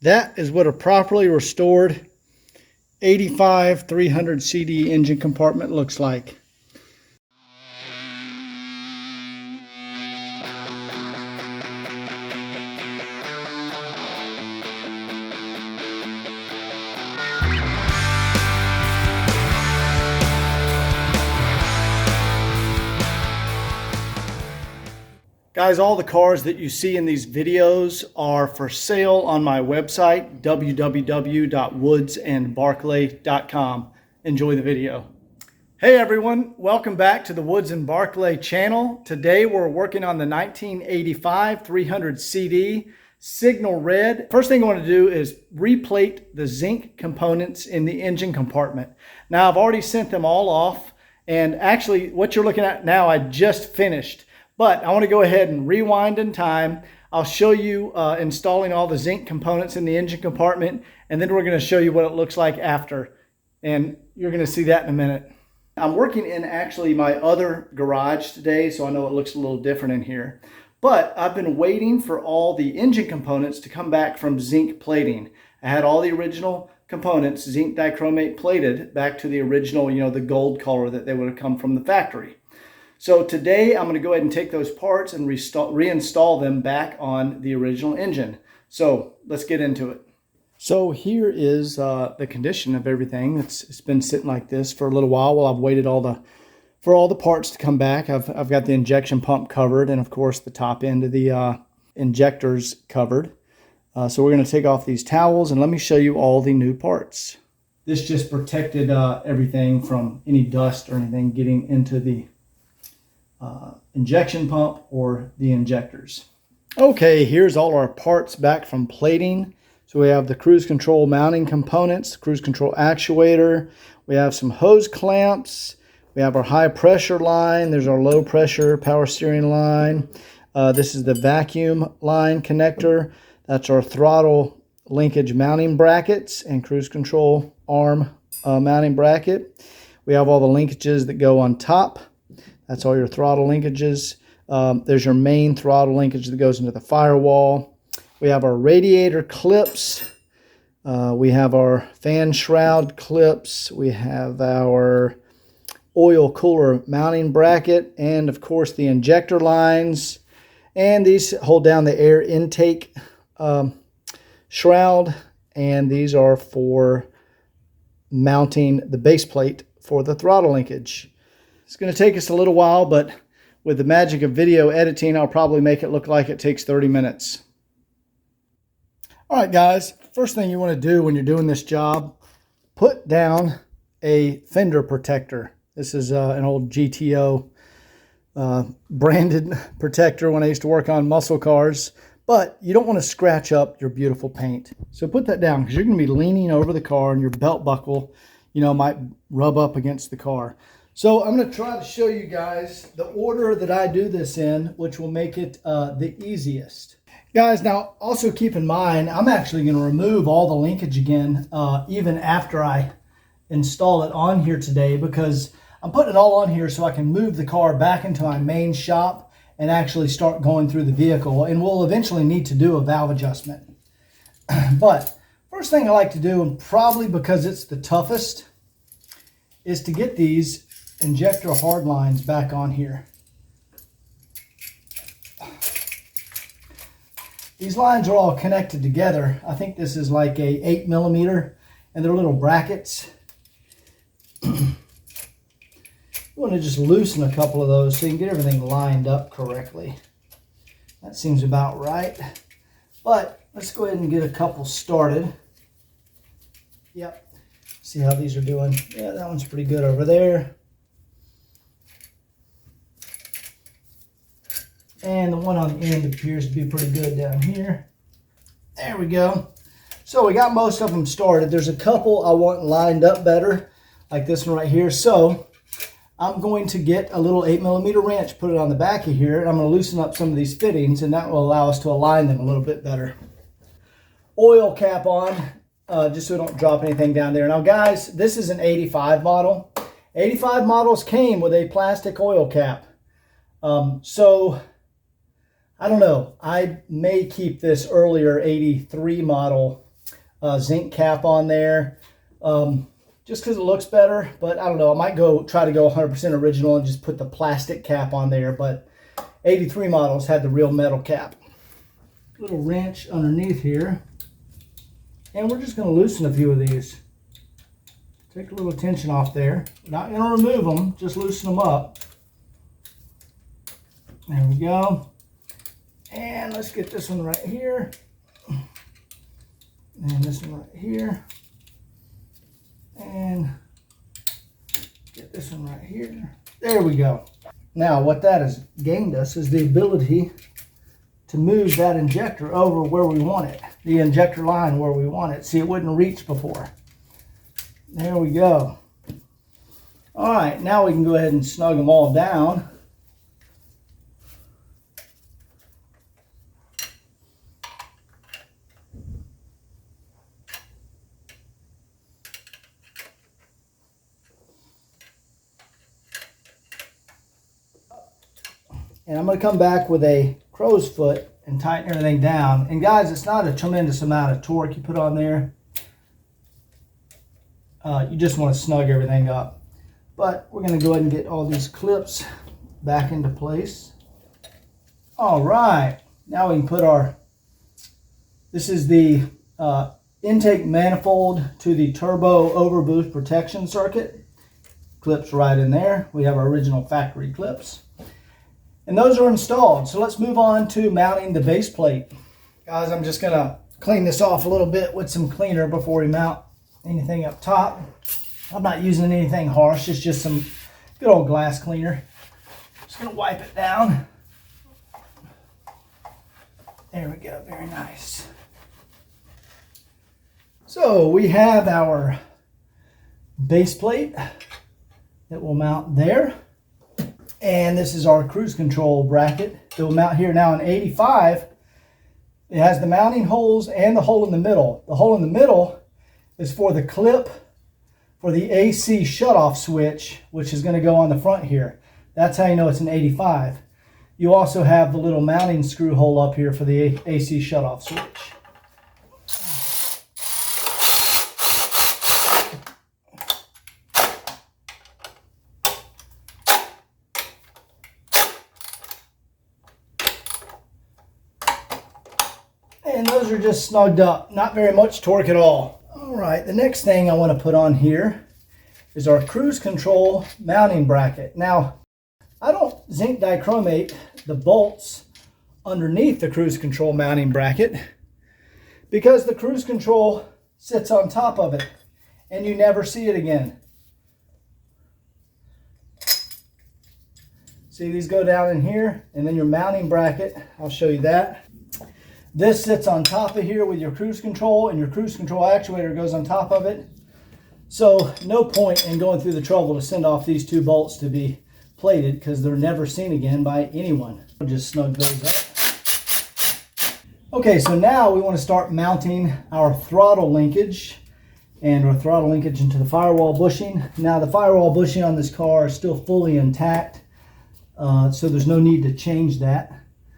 That is what a properly restored 85 300 CD engine compartment looks like. Guys, all the cars that you see in these videos are for sale on my website, www.woodsandbarclay.com. Enjoy the video. Hey everyone, welcome back to the Woods and Barclay channel. Today we're working on the 1985 300 CD Signal Red. First thing I want to do is replate the zinc components in the engine compartment. Now I've already sent them all off, and actually what you're looking at now I just finished. But I want to go ahead and rewind in time. I'll show you installing all the zinc components in the engine compartment, and then we're going to show you what it looks like after. And you're going to see that in a minute. I'm working in actually my other garage today, so I know it looks a little different in here. But I've been waiting for all the engine components to come back from Zinc Plating. I had all the original components, zinc dichromate plated, back to the original, the gold color that they would have come from the factory. So today I'm going to go ahead and take those parts and reinstall them back on the original engine. So let's get into it. So here is the condition of everything. It's been sitting like this for a little while I've waited for all the parts to come back. I've got the injection pump covered, and of course the top end of the injectors covered. So we're going to take off these towels and let me show you all the new parts. This just protected everything from any dust or anything getting into the injection pump or the injectors. Okay, here's all our parts back from plating. So we have the cruise control mounting components, cruise control actuator, we have some hose clamps, we have our high pressure line, there's our low pressure power steering line, this is the vacuum line connector, that's our throttle linkage mounting brackets and cruise control arm mounting bracket. We have all the linkages that go on top. That's all your throttle linkages. There's your main throttle linkage that goes into the firewall. We have our radiator clips. We have our fan shroud clips. We have our oil cooler mounting bracket. And of course the injector lines. And these hold down the air intake shroud. And these are for mounting the base plate for the throttle linkage. It's going to take us a little while, but with the magic of video editing, I'll probably make it look like it takes 30 minutes. All right, guys, first thing you want to do when you're doing this job, put down a fender protector. This is an old GTO branded protector when I used to work on muscle cars, but you don't want to scratch up your beautiful paint. So put that down because you're going to be leaning over the car and your belt buckle, might rub up against the car. So I'm going to try to show you guys the order that I do this in, which will make it the easiest. Guys, now also keep in mind, I'm actually going to remove all the linkage again, even after I install it on here today, because I'm putting it all on here so I can move the car back into my main shop and actually start going through the vehicle. And we'll eventually need to do a valve adjustment. But first thing I like to do, and probably because it's the toughest, is to get these injector hard lines back on here. These lines are all connected together. I think this is like a 8mm, and they're little brackets. You want to just loosen a couple of those so you can get everything lined up correctly. That seems about right. But let's go ahead and get a couple started. Yep. See how these are doing. Yeah, that one's pretty good over there. And the one on the end appears to be pretty good down here. There we go. So we got most of them started. There's a couple I want lined up better, like this one right here. So I'm going to get a little 8mm wrench, put it on the back of here, and I'm going to loosen up some of these fittings, and that will allow us to align them a little bit better. Oil cap on, just so we don't drop anything down there. Now guys, this is an 85 model. 85 models came with a plastic oil cap. So I don't know, I may keep this earlier 83 model zinc cap on there, just because it looks better. But I don't know, I might try to go 100% original and just put the plastic cap on there. But 83 models had the real metal cap. Little wrench underneath here, and we're just going to loosen a few of these. Take a little tension off there. Not going to remove them, just loosen them up. There we go. And let's get this one right here. And this one right here. And get this one right here. There we go. Now what that has gained us is the ability to move that injector over where we want it. The injector line where we want it. See, it wouldn't reach before. There we go. All right, now we can go ahead and snug them all down. And I'm going to come back with a crow's foot and tighten everything down. And guys, it's not a tremendous amount of torque you put on there. You just want to snug everything up. But we're going to go ahead and get all these clips back into place. All right, now we can put this is the intake manifold to the turbo overboost protection circuit. Clips right in there. We have our original factory clips. And those are installed. So let's move on to mounting the base plate. Guys, I'm just gonna clean this off a little bit with some cleaner before we mount anything up top. I'm not using anything harsh, it's just some good old glass cleaner. Just gonna wipe it down. There we go, very nice. So we have our base plate that will mount there. And this is our cruise control bracket that will mount here. Now in 85, it has the mounting holes and the hole in the middle. The hole in the middle is for the clip for the AC shutoff switch, which is going to go on the front here. That's how you know it's an 85. You also have the little mounting screw hole up here for the AC shutoff switch. And those are just snugged up, not very much torque at all. All right, the next thing I want to put on here is our cruise control mounting bracket. Now, I don't zinc dichromate the bolts underneath the cruise control mounting bracket because the cruise control sits on top of it and you never see it again. See, these go down in here, and then your mounting bracket, I'll show you that. This sits on top of here with your cruise control, and your cruise control actuator goes on top of it. So no point in going through the trouble to send off these two bolts to be plated because they're never seen again by anyone. I'll just snug those up. Okay, so now we want to start mounting our throttle linkage and our throttle linkage into the firewall bushing. Now the firewall bushing on this car is still fully intact, so there's no need to change that.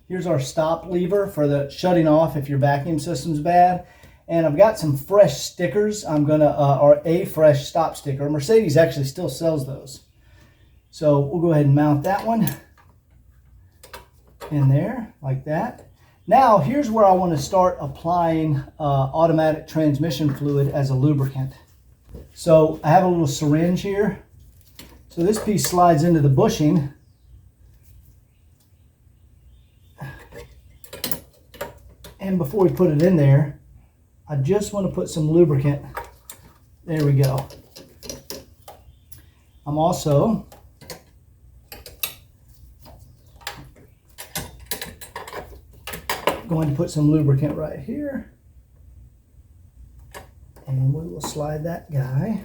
Here's our stop lever for the shutting off if your vacuum system's bad. And I've got some fresh stickers. Or a fresh stop sticker. Mercedes actually still sells those. So we'll go ahead and mount that one in there like that. Now here's where I want to start applying automatic transmission fluid as a lubricant. So I have a little syringe here. So this piece slides into the bushing. And before we put it in there, I just want to put some lubricant. There we go. I'm also going to put some lubricant right here. And we will slide that guy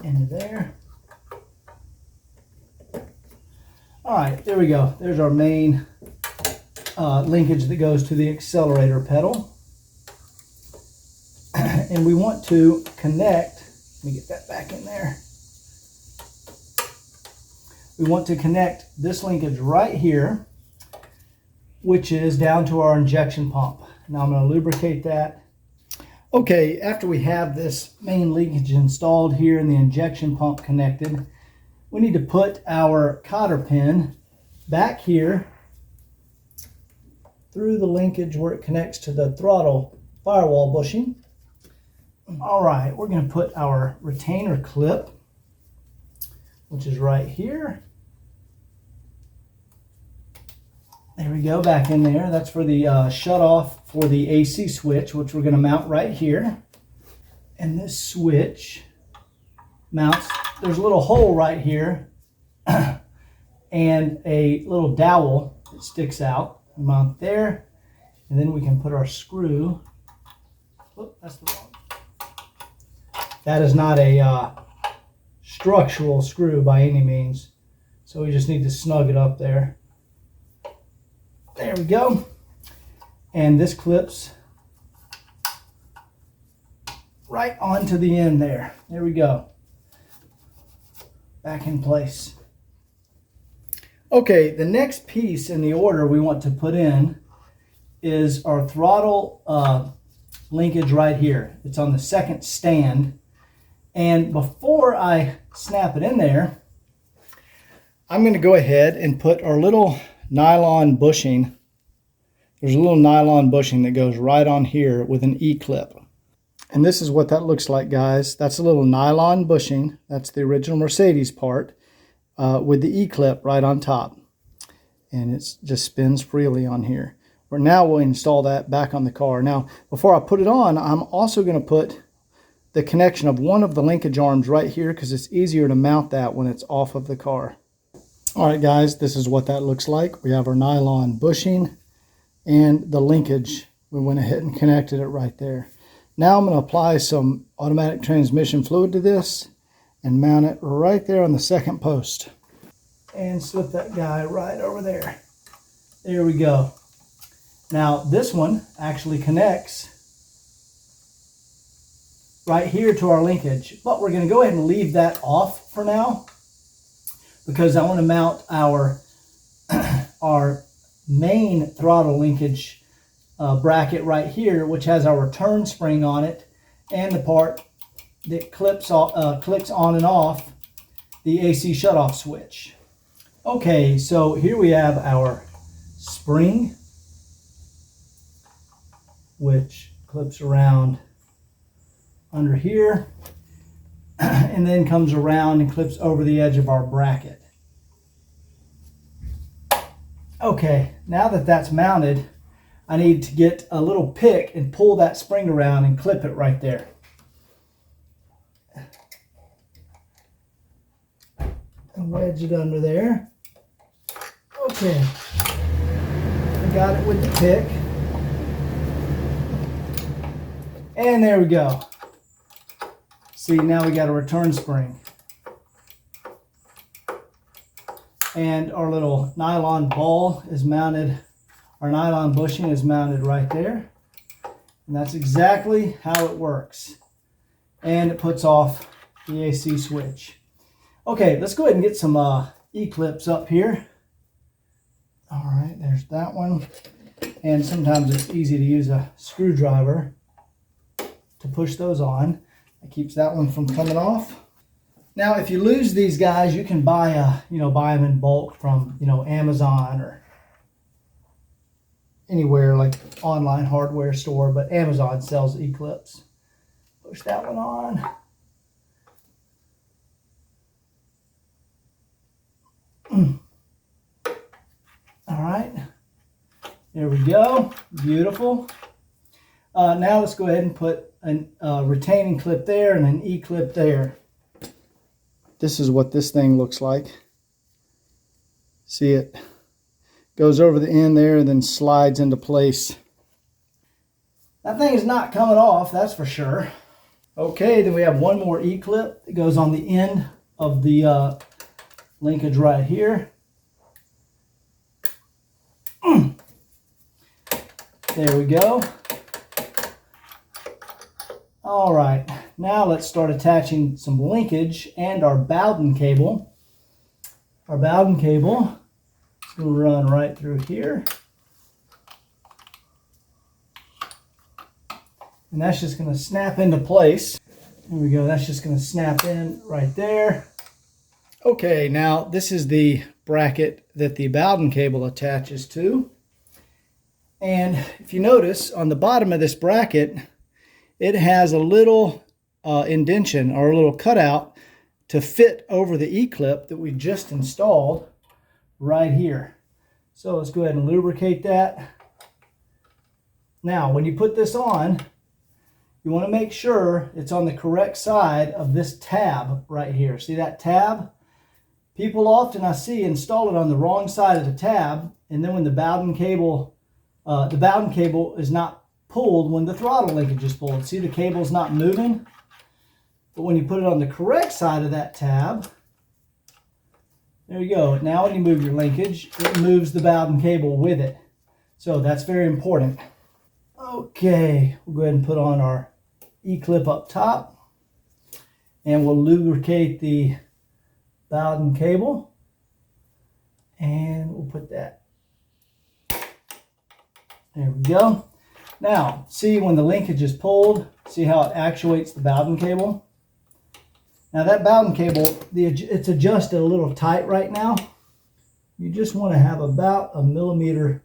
into there. All right, there we go. There's our main linkage that goes to the accelerator pedal. And we want to connect, let me get that back in there. We want to connect this linkage right here, which is down to our injection pump. Now I'm going to lubricate that Okay, after we have this main linkage installed here and the injection pump connected, we need to put our cotter pin back here through the linkage where it connects to the throttle firewall bushing. All right, we're going to put our retainer clip, which is right here. There we go, back in there. That's for the shut off for the AC switch, which we're going to mount right here. And this switch mounts, there's a little hole right here and a little dowel that sticks out. Mount there, and then we can put our screw. Oh, that's the wrong. That is not a structural screw by any means, so we just need to snug it up there. There we go. And this clips right onto the end there. There we go. Back in place. Okay, the next piece in the order we want to put in is our throttle linkage right here. It's on the second stand. And before I snap it in there, I'm going to go ahead and put our little nylon bushing. There's a little nylon bushing that goes right on here with an E-clip. And this is what that looks like, guys. That's a little nylon bushing. That's the original Mercedes part. With the E-clip right on top, and it just spins freely on here. But now we'll install that back on the car. Now, before I put it on, I'm also going to put the connection of one of the linkage arms right here because it's easier to mount that when it's off of the car. All right, guys, this is what that looks like. We have our nylon bushing and the linkage. We went ahead and connected it right there. Now I'm going to apply some automatic transmission fluid to this and mount it right there on the second post. And slip that guy right over there. There we go. Now this one actually connects right here to our linkage, but we're going to go ahead and leave that off for now because I want to mount our our main throttle linkage bracket right here, which has our return spring on it and the part that clicks on and off the AC shutoff switch. Okay, so here we have our spring, which clips around under here and then comes around and clips over the edge of our bracket. Okay, now that that's mounted, I need to get a little pick and pull that spring around and clip it right there. And wedge it under there. Okay, I got it with the pick. And there we go. See, now we got a return spring. And our little nylon ball is mounted, our nylon bushing is mounted right there. And that's exactly how it works. And it puts off the AC switch. Okay, let's go ahead and get some E-clips up here. All right, there's that one. And sometimes it's easy to use a screwdriver to push those on. It keeps that one from coming off. Now, if you lose these guys, you can buy buy them in bulk from, Amazon or anywhere like online hardware store, but Amazon sells E-clips. Push that one on. All right, there we go, beautiful. Now let's go ahead and put a retaining clip there and an E-clip there. This is what this thing looks like. See, it goes over the end there and then slides into place. That thing is not coming off, that's for sure. Okay, then we have one more E-clip that goes on the end of the linkage right here. There we go. All right, now let's start attaching some linkage and our Bowden cable. Our Bowden cable is going to run right through here. And that's just going to snap into place. There we go. That's just going to snap in right there. Okay, now this is the bracket that the Bowden cable attaches to. And if you notice on the bottom of this bracket, it has a little indentation or a little cutout to fit over the E-clip that we just installed right here. So let's go ahead and lubricate that. Now, when you put this on, you want to make sure it's on the correct side of this tab right here. See that tab? People often, I see, install it on the wrong side of the tab, and then when the Bowden cable is not pulled when the throttle linkage is pulled. See, the cable's not moving? But when you put it on the correct side of that tab, there you go. Now when you move your linkage, it moves the Bowden cable with it. So that's very important. Okay, we'll go ahead and put on our E-clip up top, and we'll lubricate the Bowden cable, and we'll put that. There we go. Now, see when the linkage is pulled, see how it actuates the Bowden cable? Now that Bowden cable, it's adjusted a little tight right now. You just want to have about 1 millimeter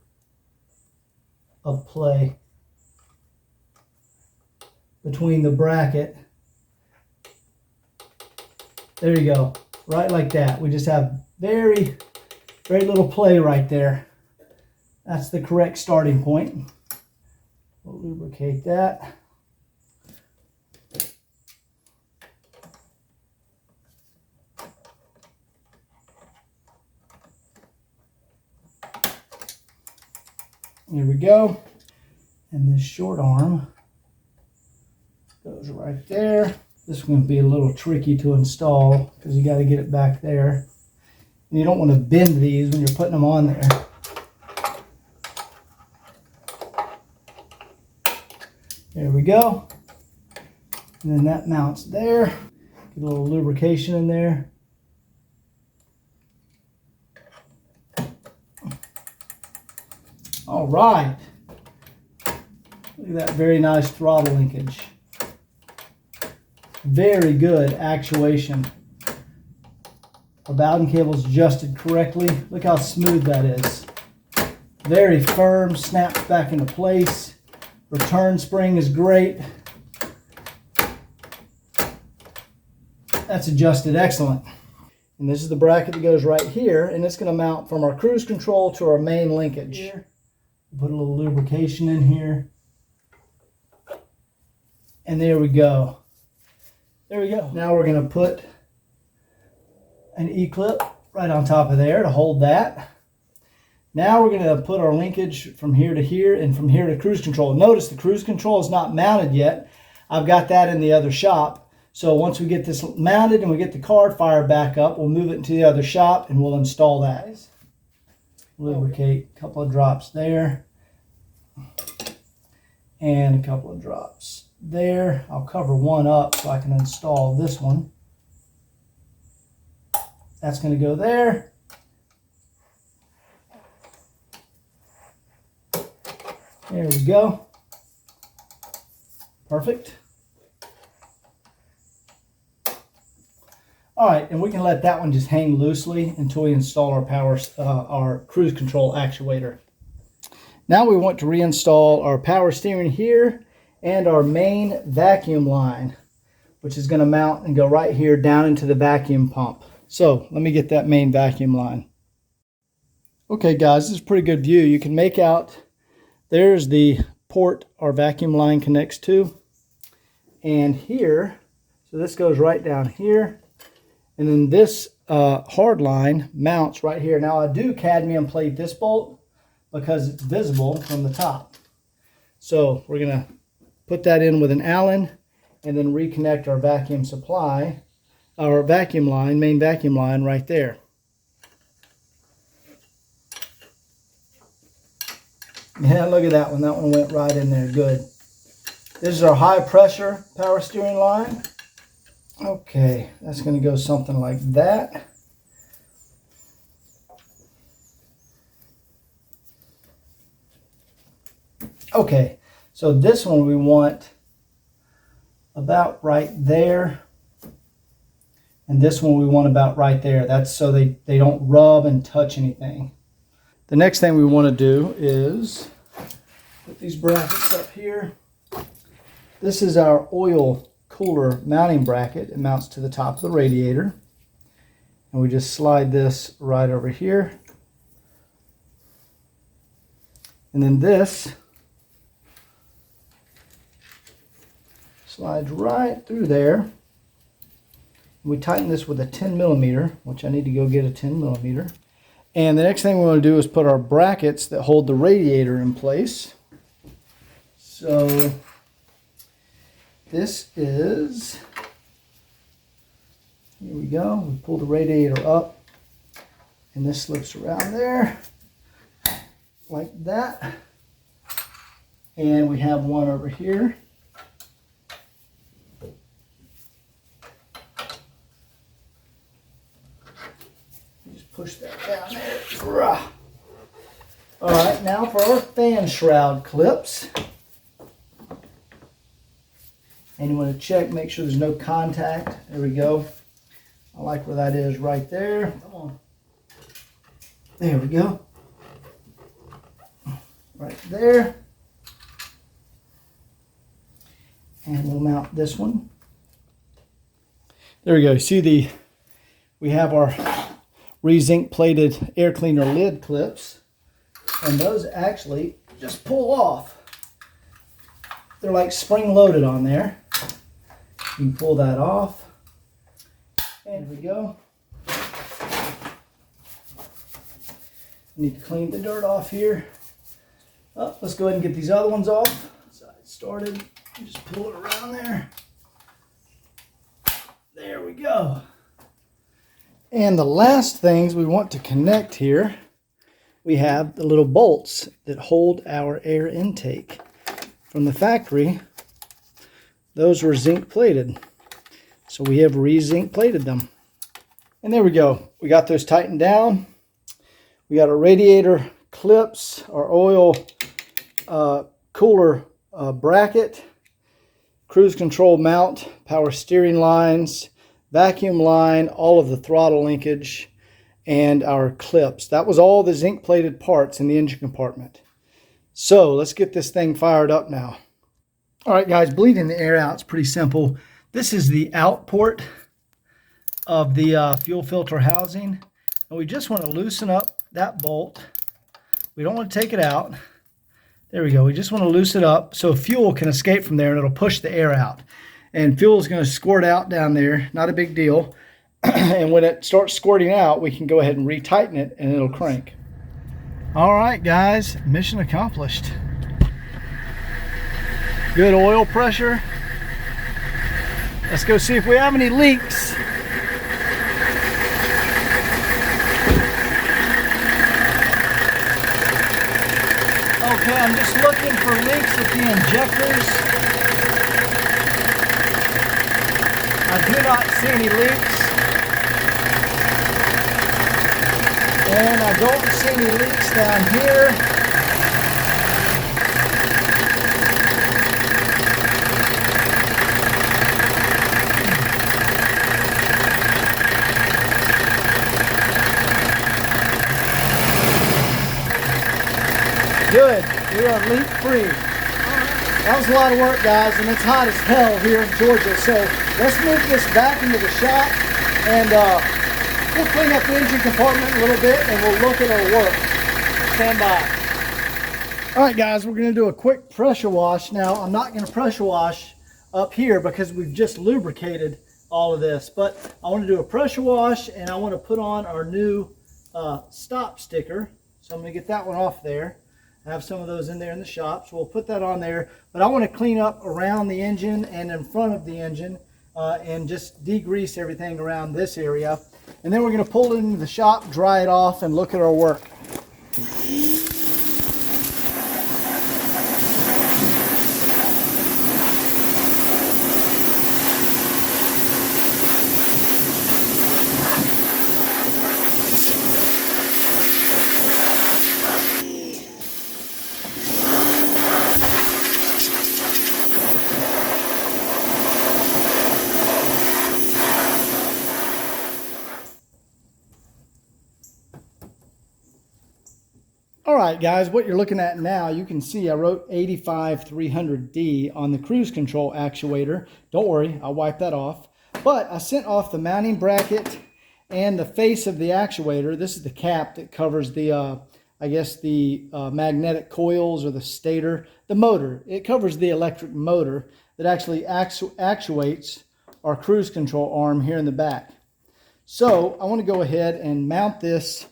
of play between the bracket. There you go, right like that. We just have very little play right there. That's the correct starting point. We'll lubricate that. Here we go. And this short arm goes right there. This is going to be a little tricky to install because you got to get it back there. And you don't want to bend these when you're putting them on there. There we go. And then that mounts there. Get a little lubrication in there. All right. Look at that very nice throttle linkage. Very good actuation. Our Bowden cable is adjusted correctly. Look how smooth that is. Very firm, snaps back into place. Return spring is great. That's adjusted excellent. And this is the bracket that goes right here, and it's going to mount from our cruise control to our main linkage. Here. Put a little lubrication in here. And there we go. There we go. Now we're going to put an E-clip right on top of there to hold that. Now we're going to put our linkage from here to here and from here to cruise control. Notice the cruise control is not mounted yet. I've got that in the other shop. So once we get this mounted and we get the card fired back up, we'll move it into the other shop and we'll install that. Lubricate a couple of drops there and a couple of drops there. I'll cover one up so I can install this one. That's going to go there. There we go. Perfect. All right, and we can let that one just hang loosely until we install our cruise control actuator. Now we want to reinstall our power steering here and our main vacuum line, which is going to mount and go right here down into the vacuum pump. So let me get that main vacuum line. Okay guys, this is a pretty good view. You can make out there's the port our vacuum line connects to. And here, so this goes right down here. And then this hard line mounts right here. Now I do cadmium plate this bolt because it's visible from the top. So we're going to put that in with an Allen and then reconnect our vacuum supply, our vacuum line, main vacuum line right there. Yeah, look at that one. That one went right in there. Good. This is our high pressure power steering line. Okay, that's going to go something like that. Okay, so this one we want about right there. And this one we want about right there. That's so they don't rub and touch anything. The next thing we want to do is put these brackets up here. This is our oil cooler mounting bracket. It mounts to the top of the radiator. And we just slide this right over here. And then this slides right through there. We tighten this with a 10 millimeter, which I need to go get a 10 millimeter. And the next thing we want to do is put our brackets that hold the radiator in place. So this is, here we go, we pull the radiator up and this slips around there like that. And we have one over here. Just push that down there. All right, now for our fan shroud clips. And you want to check, make sure there's no contact. There we go. I like where that is right there. Come on. There we go. Right there. And we'll mount this one. There we go. See we have our Zinc plated air cleaner lid clips. And those actually just pull off. They're like spring loaded on there. You can pull that off. And here we go. Need to clean the dirt off here. Oh, let's go ahead and get these other ones off. Side started. Just pull it around there. There we go. And the last things we want to connect here, we have the little bolts that hold our air intake. From the factory, those were zinc plated. So we have re-zinc plated them. And there we go. We got those tightened down. We got our radiator clips, our oil cooler bracket, cruise control mount, power steering lines, vacuum line, all of the throttle linkage, and our clips. That was all the zinc plated parts in the engine compartment. So let's get this thing fired up now. All right, guys, bleeding the air out is pretty simple. This is the out port of the fuel filter housing. And we just want to loosen up that bolt. We don't want to take it out. There we go. We just want to loosen it up so fuel can escape from there and it'll push the air out. And fuel is going to squirt out down there. Not a big deal. And when it starts squirting out, we can go ahead and retighten it and it'll crank. All right, guys, mission accomplished. Good oil pressure. Let's go see if we have any leaks. Okay, I'm just looking for leaks at the injectors. I do not see any leaks. And I don't see any leaks down here. Good. We are leak free. That was a lot of work, guys, and it's hot as hell here in Georgia. So let's move this back into the shop and we'll clean up the engine compartment a little bit and we'll look at our work. Stand by. All right, guys, we're going to do a quick pressure wash. Now, I'm not going to pressure wash up here because we've just lubricated all of this, but I want to do a pressure wash and I want to put on our new stop sticker. So I'm going to get that one off there. I have some of those in there in the shop, so we'll put that on there. But I want to clean up around the engine and in front of the engine and just degrease everything around this area. And then we're going to pull it into the shop, dry it off, and look at our work. right, guys, what you're looking at now, you can see I wrote 85300D on the cruise control actuator. Don't worry, I'll wipe that off. But I sent off the mounting bracket and the face of the actuator. This is the cap that covers the, I guess the magnetic coils or the stator, the motor. It covers the electric motor that actually actuates our cruise control arm here in the back. So I want to go ahead and mount this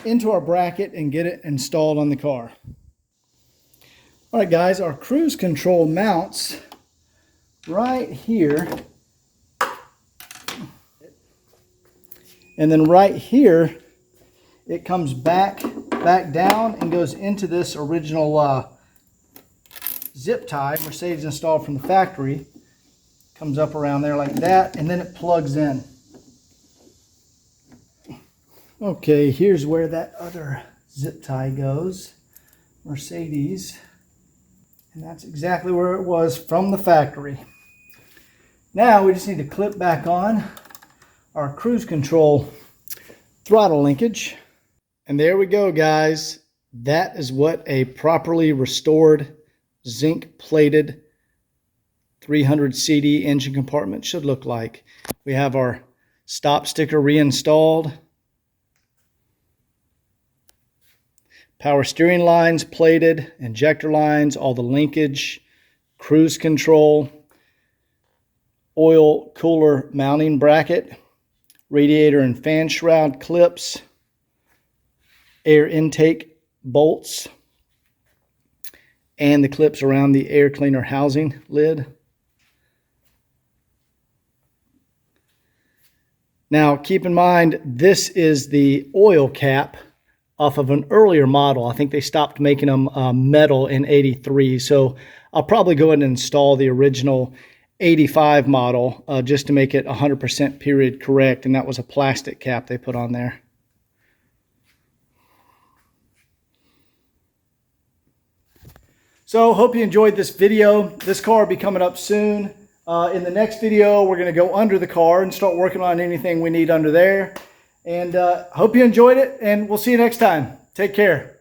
into our bracket and get it installed on the car. All right, guys, our cruise control mounts right here. And then right here, it comes back down and goes into this original zip tie Mercedes installed from the factory. Comes up around there like that, and then it plugs in. Okay, here's where that other zip tie goes, Mercedes, and that's exactly where it was from the factory. Now we just need to clip back on our cruise control throttle linkage. And there we go, guys. That is what a properly restored zinc plated 300 CD engine compartment should look like. We have our stop sticker reinstalled. Power steering lines plated, injector lines, all the linkage, cruise control, oil cooler mounting bracket, radiator and fan shroud clips, air intake bolts, and the clips around the air cleaner housing lid. Now keep in mind, this is the oil cap off of an earlier model. I think they stopped making them metal in '83. So I'll probably go ahead and install the original '85 model just to make it 100% period correct. And that was a plastic cap they put on there. So hope you enjoyed this video. This car will be coming up soon. In the next video, we're going to go under the car and start working on anything we need under there. And hope you enjoyed it, and we'll see you next time. Take care.